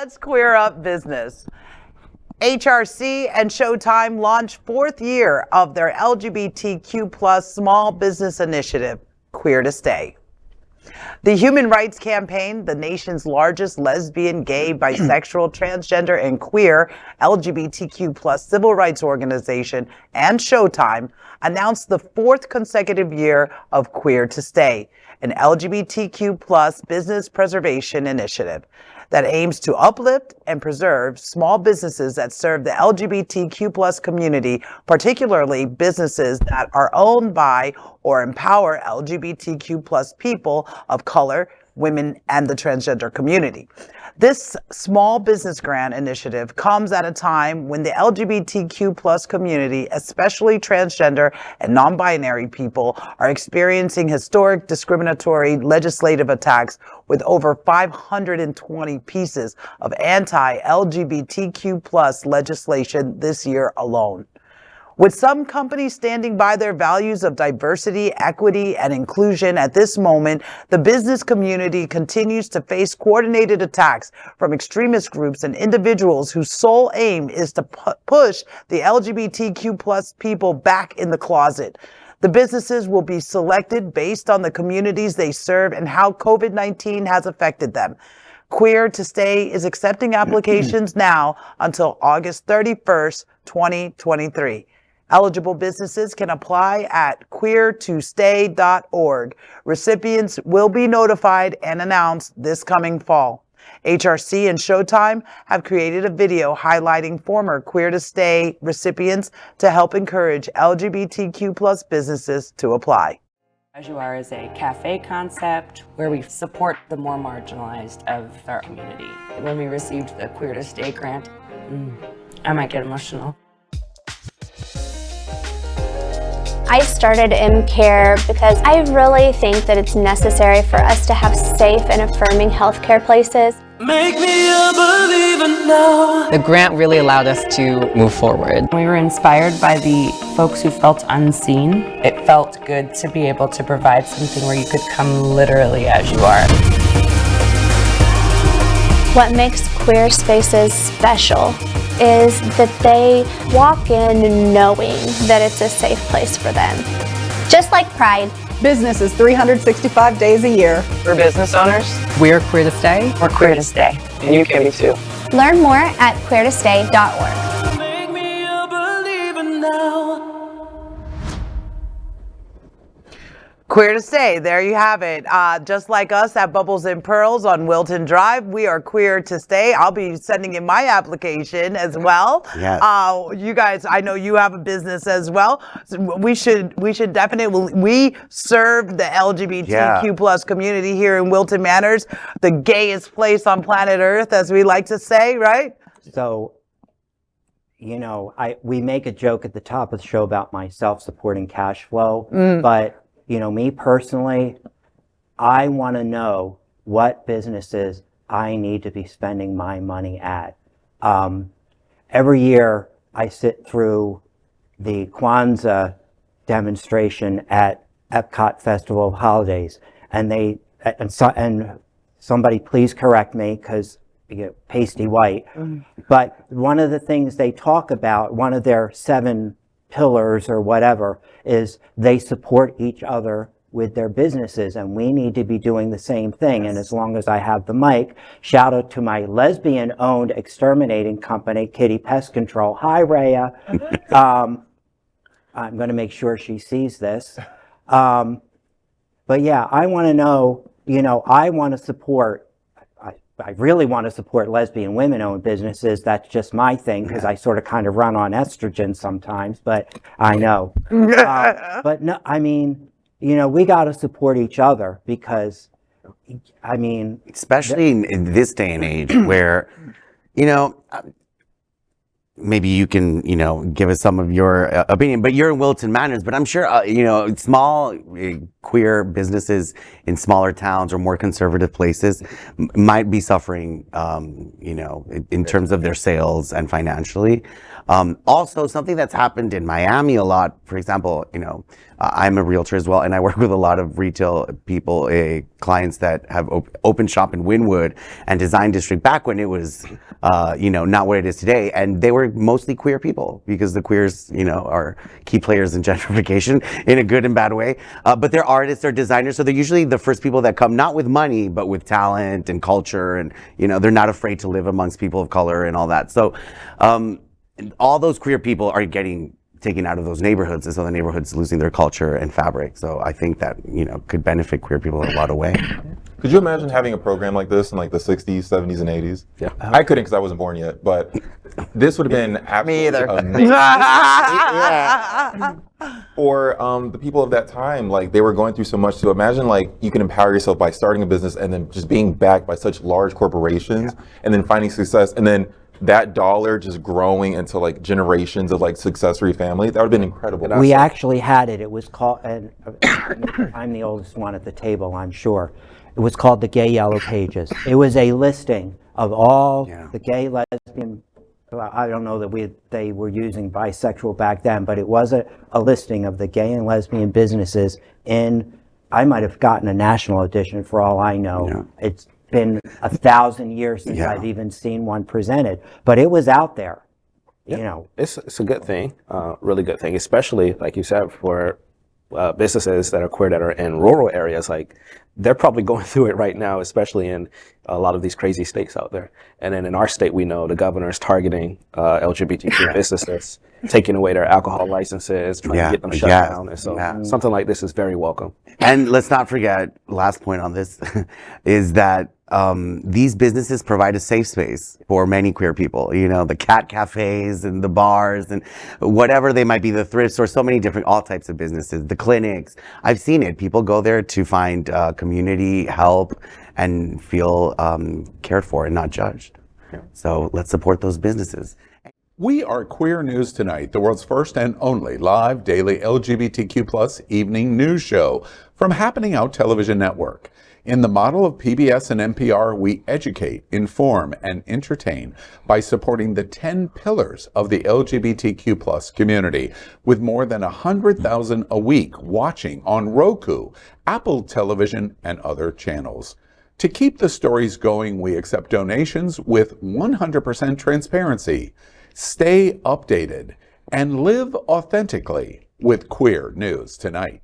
Let's queer up business. HRC and SHOWTIME launched fourth year of their LGBTQ plus small business initiative, Queer to Stay. The Human Rights Campaign, the nation's largest lesbian, gay, bisexual, transgender, and queer LGBTQ plus civil rights organization, and SHOWTIME, announced the fourth consecutive year of Queer to Stay, an LGBTQ plus business preservation initiative that aims to uplift and preserve small businesses that serve the LGBTQ plus community, particularly businesses that are owned by or empower LGBTQ plus people of color, women, and the transgender community. This small business grant initiative comes at a time when the LGBTQ plus community, especially transgender and non-binary people, are experiencing historic discriminatory legislative attacks with over 520 pieces of anti-LGBTQ plus legislation this year alone. With some companies standing by their values of diversity, equity, and inclusion at this moment, the business community continues to face coordinated attacks from extremist groups and individuals whose sole aim is to push the LGBTQ plus people back in the closet. The businesses will be selected based on the communities they serve and how COVID-19 has affected them. Queer to Stay is accepting applications now until August 31st, 2023. Eligible businesses can apply at queertostay.org. Recipients will be notified and announced this coming fall. HRC and SHOWTIME have created a video highlighting former Queer to Stay recipients to help encourage LGBTQ plus businesses to apply. As You Are is a cafe concept where we support the more marginalized of our community. When we received the Queer to Stay grant, I might get emotional. I started MCare because I really think that it's necessary for us to have safe and affirming healthcare places. Make me a believer now. The grant really allowed us to move forward. We were inspired by the folks who felt unseen. It felt good to be able to provide something where you could come literally as you are. What makes queer spaces special is that they walk in knowing that it's a safe place for them. Just like Pride. Business is 365 days a year. For business owners, We're Queer to Stay. We're Queer to Stay. and you can be too. Learn more at queertostay.org. Make me a believer now. Queer to Stay, there you have it. Just like us at Bubbles and Pearls on Wilton Drive, we are Queer to Stay. I'll be sending in my application as well. Yes. You guys, I know you have a business as well. So we should definitely, we serve the LGBTQ plus community here in Wilton Manors, the gayest place on planet Earth, as we like to say, right? So, you know, we make a joke at the top of the show about my self-supporting cash flow, but you know, me personally, I want to know what businesses I need to be spending my money at. Every year I sit through the Kwanzaa demonstration at Epcot Festival of Holidays, and somebody please correct me because you get pasty white, but one of the things they talk about, one of their 7 pillars or whatever, is they support each other with their businesses, and we need to be doing the same thing. And as long as I have the mic, shout out to my lesbian owned exterminating company, Kitty Pest Control. Hi, Rhea. I'm going to make sure she sees this. But yeah, I want to know, you know, I want to support, I really want to support lesbian women-owned businesses. That's just my thing because I sort of kind of run on estrogen sometimes, but I know. But no, I mean, you know, we got to support each other because, I mean... Especially in this day and age where, you know, maybe you can, you know, give us some of your opinion, but you're in Wilton Manors, but I'm sure, you know, small queer businesses in smaller towns or more conservative places might be suffering, you know, in terms of their sales and financially. Also, something that's happened in Miami a lot, for example, I'm a realtor as well, and I work with a lot of retail people, clients that have opened shop in Wynwood and Design District back when it was, not what it is today. And they were mostly queer people because the queers, are key players in gentrification in a good and bad way. But they're artists, they're designers, so they're usually the first people that come, not with money, but with talent and culture. And, they're not afraid to live amongst people of color and all that. So all those queer people are getting taken out of those neighborhoods, and so the neighborhood's losing their culture and fabric. So I think that could benefit queer people in a lot of ways. Could you imagine having a program like this in like the 60s, 70s, and 80s? Yeah, I couldn't because I wasn't born yet, but this would have been absolutely amazing. For the people of that time, like they were going through so much. So imagine like you can empower yourself by starting a business and then just being backed by such large corporations, and then finding success, and then that dollar just growing into like generations of like success-free family. That would have been incredible. We actually had it. It was called, and I'm the oldest one at the table, I'm sure. It was called the Gay Yellow Pages. It was a listing of all the gay, lesbian, I don't know that they were using bisexual back then, but it was a listing of the gay and lesbian businesses I might have gotten a national edition for all I know. Yeah. It's been 1,000 years since I've even seen one presented, but it was out there. It's a good thing, really good thing, especially like you said for businesses that are queer that are in rural areas. Like they're probably going through it right now, especially in a lot of these crazy states out there. And then in our state, we know the governor is targeting LGBTQ businesses, taking away their alcohol licenses, trying to get them shut down. And so something like this is very welcome. And let's not forget, last point on this, is that these businesses provide a safe space for many queer people. The cat cafes and the bars and whatever they might be, the thrifts, or so many different, all types of businesses, the clinics. I've seen it. People go there to find community help and feel cared for and not judged. So let's support those businesses. We are Queer News Tonight, the world's first and only live daily LGBTQ+ evening news show from Happening Out Television Network. In the model of PBS and NPR, we educate, inform, and entertain by supporting the 10 pillars of the LGBTQ+ community, with more than 100,000 a week watching on Roku, Apple Television, and other channels. To keep the stories going, we accept donations with 100% transparency. Stay updated and live authentically with Queer News Tonight.